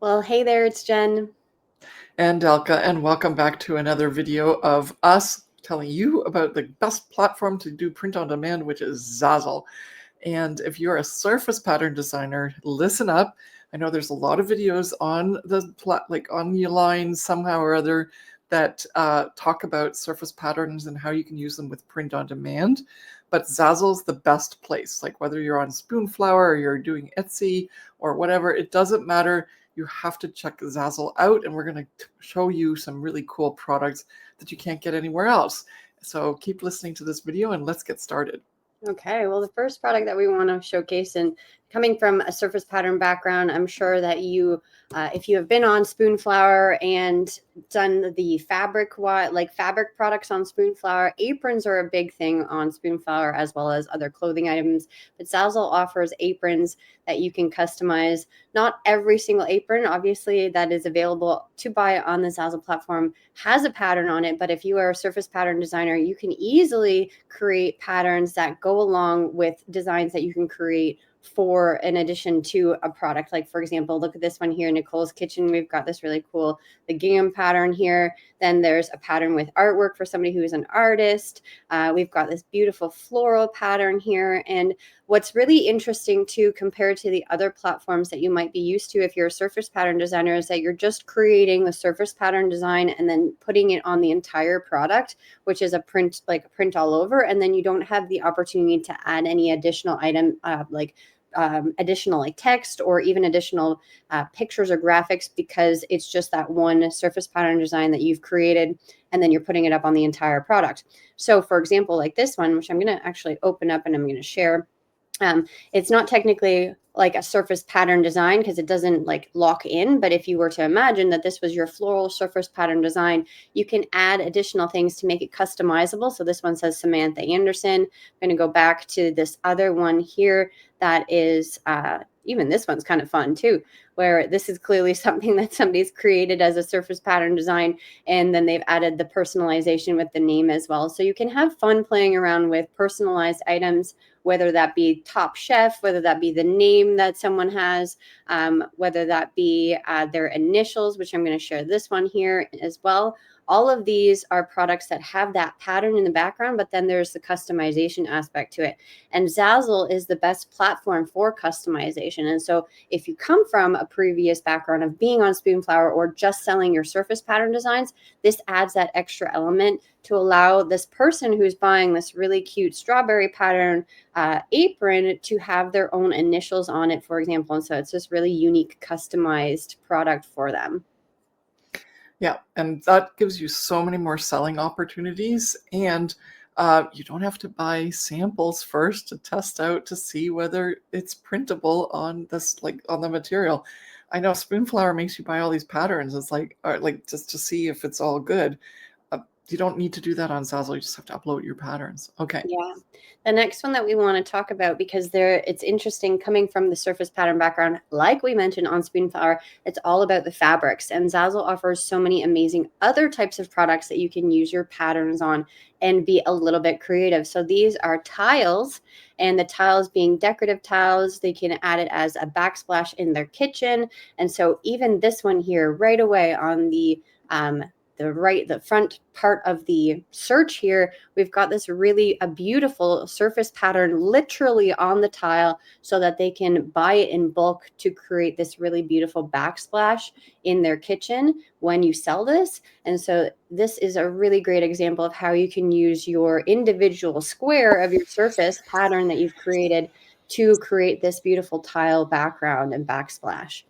Well, hey there, it's Jen. And Elke, and welcome back to another video of us telling you about the best platform to do print on demand, which is Zazzle. And if you're a surface pattern designer, listen up. I know there's a lot of videos on the on the line somehow or other that talk about surface patterns and how you can use them with print on demand. But Zazzle's the best place. Like whether you're on Spoonflower or you're doing Etsy or whatever, it doesn't matter. You have to check Zazzle out, and we're going to show you some really cool products that you can't get anywhere else. So keep listening to this video and let's get started. Okay, well, the first product that we want to showcase, and coming from a surface pattern background, I'm sure that you, if you have been on Spoonflower and done the fabric products on Spoonflower, aprons are a big thing on Spoonflower as well as other clothing items. But Zazzle offers aprons that you can customize. Not every single apron, obviously, that is available to buy on the Zazzle platform has a pattern on it. But if you are a surface pattern designer, you can easily create patterns that go along with designs that you can create for in addition to a product. Like, for example, look at this one here, Nicole's Kitchen. We've got this really cool the gingham pattern here. Then there's a pattern with artwork for somebody who is an artist. We've got this beautiful floral pattern here. And what's really interesting too, compared to the other platforms that you might be used to if you're a surface pattern designer, is that you're just creating the surface pattern design and then putting it on the entire product, which is a print, like a print all over. And then you don't have the opportunity to add any additional item additional like text or even additional pictures or graphics, because it's just that one surface pattern design that you've created and then you're putting it up on the entire product. So for example, like this one, which I'm going to actually open up and I'm going to share. It's not technically like a surface pattern design because it doesn't like lock in. But if you were to imagine that this was your floral surface pattern design, you can add additional things to make it customizable. So this one says Samantha Anderson. I'm going to go back to this other one here that is even this one's kind of fun too, where this is clearly something that somebody's created as a surface pattern design, and then they've added the personalization with the name as well. So you can have fun playing around with personalized items, whether that be Top Chef, whether that be the name that someone has, whether that be their initials, which I'm going to share this one here as well. All of these are products that have that pattern in the background, but then there's the customization aspect to it. And Zazzle is the best platform for customization. And so if you come from a previous background of being on Spoonflower or just selling your surface pattern designs, this adds that extra element to allow this person who's buying this really cute strawberry pattern apron to have their own initials on it, for example. And so it's this really unique, customized product for them. Yeah, and that gives you so many more selling opportunities, and you don't have to buy samples first to test out to see whether it's printable on this, like on the material. I know Spoonflower makes you buy all these patterns. It's like just to see if it's all good. You don't need to do that on Zazzle. You just have to upload your patterns. Okay. Yeah. The next one that we want to talk about, because it's interesting coming from the surface pattern background, like we mentioned on Spoonflower, it's all about the fabrics. And Zazzle offers so many amazing other types of products that you can use your patterns on and be a little bit creative. So these are tiles, and the tiles being decorative tiles, they can add it as a backsplash in their kitchen. And so even this one here right away on the front part of the search here, we've got this really a beautiful surface pattern literally on the tile so that they can buy it in bulk to create this really beautiful backsplash in their kitchen when you sell this. And so this is a really great example of how you can use your individual square of your surface pattern that you've created to create this beautiful tile background and backsplash.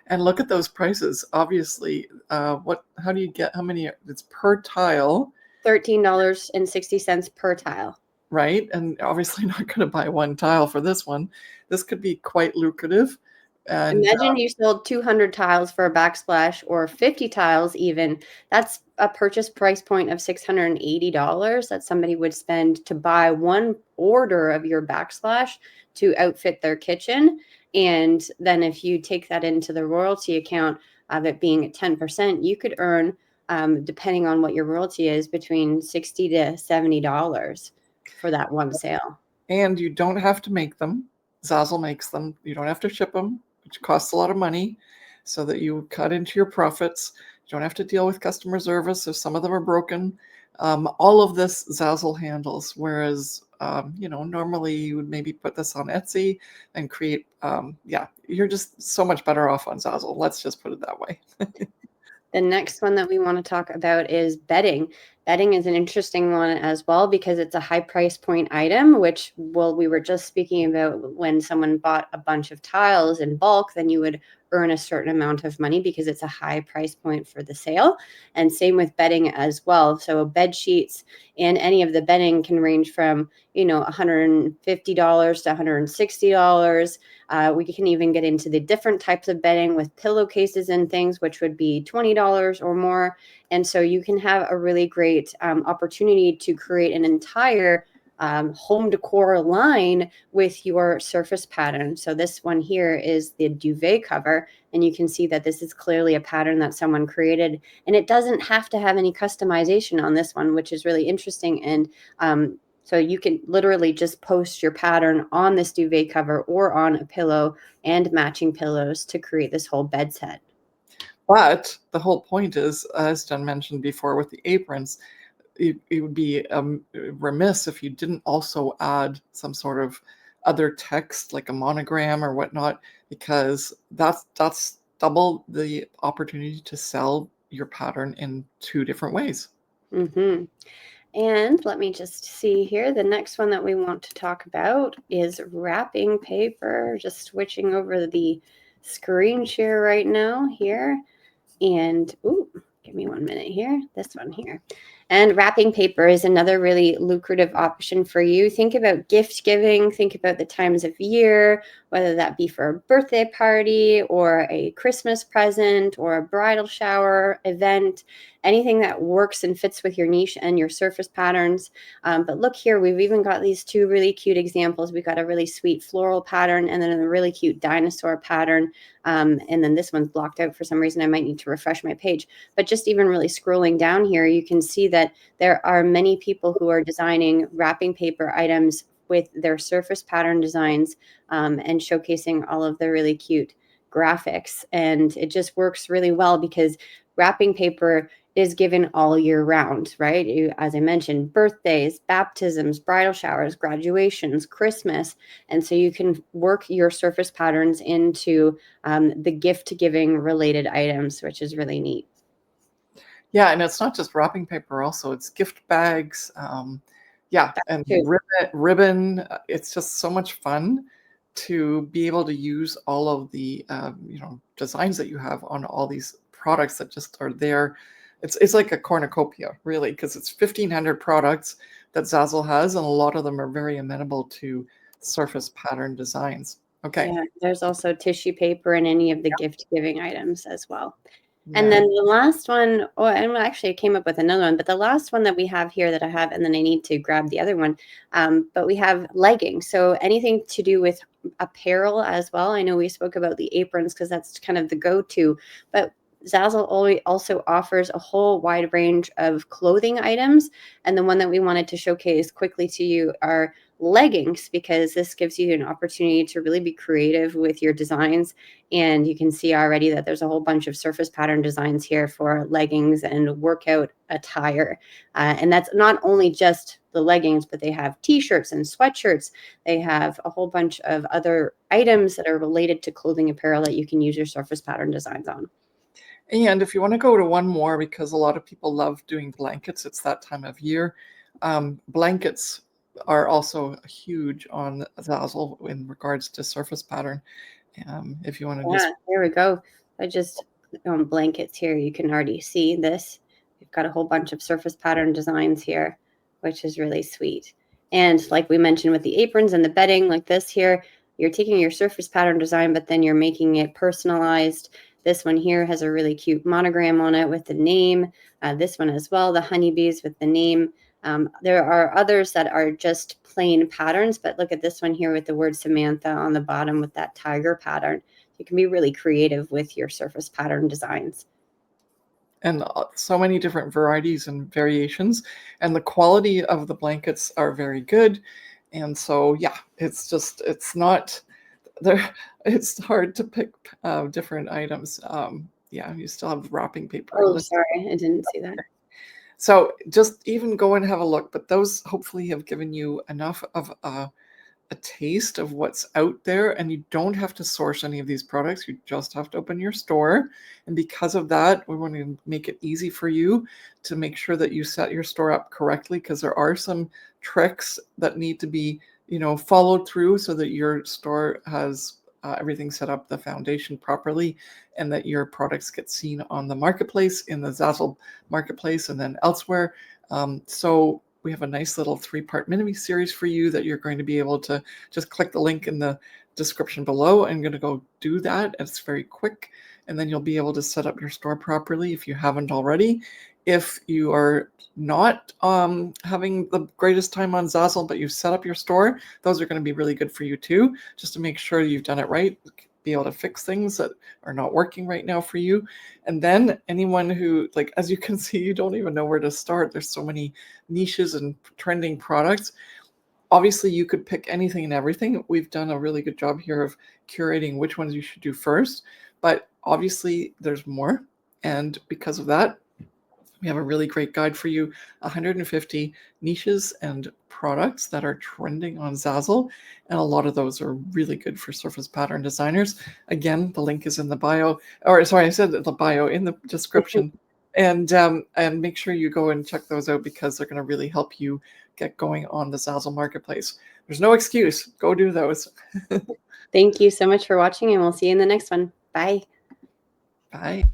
And look at those prices. Obviously, how do you get, how many, it's per tile. $13.60 per tile. Right? And obviously not going to buy one tile for this one. This could be quite lucrative. And imagine you sold 200 tiles for a backsplash, or 50 tiles even. That's a purchase price point of $680 that somebody would spend to buy one order of your backsplash to outfit their kitchen. And then if you take that into the royalty account of it being at 10%, you could earn, depending on what your royalty is, between $60 to $70 for that one sale. And you don't have to make them. Zazzle makes them. You don't have to ship them, which costs a lot of money. so that you cut into your profits. You don't have to deal with customer service if some of them are broken. All of this Zazzle handles, whereas normally you would maybe put this on Etsy and create. You're just so much better off on Zazzle. Let's just put it that way. The next one that we want to talk about is bedding. Bedding is an interesting one as well because it's a high price point item, which, well, we were just speaking about when someone bought a bunch of tiles in bulk, then you would earn a certain amount of money because it's a high price point for the sale. And same with bedding as well. So bed sheets and any of the bedding can range from, $150 to $160. We can even get into the different types of bedding with pillowcases and things, which would be $20 or more. And so you can have a really great opportunity to create an entire home decor line with your surface pattern. So this one here is the duvet cover, and you can see that this is clearly a pattern that someone created, and it doesn't have to have any customization on this one, which is really interesting. And so you can literally just post your pattern on this duvet cover or on a pillow and matching pillows to create this whole bed set. But the whole point is, as Jen mentioned before with the aprons, it would be remiss if you didn't also add some sort of other text like a monogram or whatnot, because that's double the opportunity to sell your pattern in two different ways. Mm-hmm. And let me just see here. The next one that we want to talk about is wrapping paper. Just switching over the screen share right now here. And, give me 1 minute here. This one here. And wrapping paper is another really lucrative option for you. Think about gift giving. Think about the times of year, whether that be for a birthday party or a Christmas present or a bridal shower event, anything that works and fits with your niche and your surface patterns. But look here, we've even got these two really cute examples. We've got a really sweet floral pattern and then a really cute dinosaur pattern. And then this one's blocked out for some reason. I might need to refresh my page. But just even really scrolling down here, you can see that there are many people who are designing wrapping paper items with their surface pattern designs and showcasing all of the really cute graphics. And it just works really well because wrapping paper is given all year round, right? As I mentioned, birthdays, baptisms, bridal showers, graduations, Christmas. And so you can work your surface patterns into the gift giving related items, which is really neat. Yeah, and it's not just wrapping paper, also it's gift bags. And ribbon. It's just so much fun to be able to use all of the designs that you have on all these products that just are there. It's like a cornucopia, really, because it's 1,500 products that Zazzle has, and a lot of them are very amenable to surface pattern designs. Okay. Yeah, there's also tissue paper and any of the gift giving items as well. Yeah. And then the last one, and actually I came up with another one, but the last one that we have here that I have, and then I need to grab the other one, but we have leggings. So anything to do with apparel as well. I know we spoke about the aprons because that's kind of the go-to, but Zazzle also offers a whole wide range of clothing items. And the one that we wanted to showcase quickly to you are leggings, because this gives you an opportunity to really be creative with your designs. And you can see already that there's a whole bunch of surface pattern designs here for leggings and workout attire. And that's not only just the leggings, but they have t-shirts and sweatshirts. They have a whole bunch of other items that are related to clothing apparel that you can use your surface pattern designs on. And if you want to go to one more, because a lot of people love doing blankets, it's that time of year. Blankets are also huge on Zazzle in regards to surface pattern. If you want to There we go. I just on blankets here, you can already see this. We've got a whole bunch of surface pattern designs here, which is really sweet. And like we mentioned with the aprons and the bedding, like this here, you're taking your surface pattern design, but then you're making it personalized. This one here has a really cute monogram on it with the name. This one as well, the honeybees with the name. There are others that are just plain patterns, but look at this one here with the word Samantha on the bottom with that tiger pattern. You can be really creative with your surface pattern designs. And so many different varieties and variations, and the quality of the blankets are very good. And so, yeah, it's not it's hard to pick different items. Yeah, you still have wrapping paper. Oh, sorry, I didn't see that. So just even go and have a look. But those hopefully have given you enough of a taste of what's out there, and you don't have to source any of these products. You just have to open your store. And because of that, we want to make it easy for you to make sure that you set your store up correctly, because there are some tricks that need to be, followed through so that your store has everything set up, the foundation properly, and that your products get seen on the marketplace, in the Zazzle marketplace, and then elsewhere. So we have a nice little 3-part mini series for you that you're going to be able to just click the link in the description below and going to go do that. It's very quick, and then you'll be able to set up your store properly if you haven't already. If you are not having the greatest time on Zazzle, but you've set up your store, those are going to be really good for you too, just to make sure you've done it right, be able to fix things that are not working right now for you. And then anyone who, like, as you can see, you don't even know where to start. There's so many niches and trending products. Obviously, you could pick anything and everything. We've done a really good job here of curating which ones you should do first, but obviously there's more. And because of that, we have a really great guide for you, 150 niches and products that are trending on Zazzle. And a lot of those are really good for surface pattern designers. Again, the link is in the bio, or sorry, I said the bio in the description. And make sure you go and check those out, because they're going to really help you get going on the Zazzle marketplace. There's no excuse. Go do those. Thank you so much for watching, and we'll see you in the next one. Bye. Bye.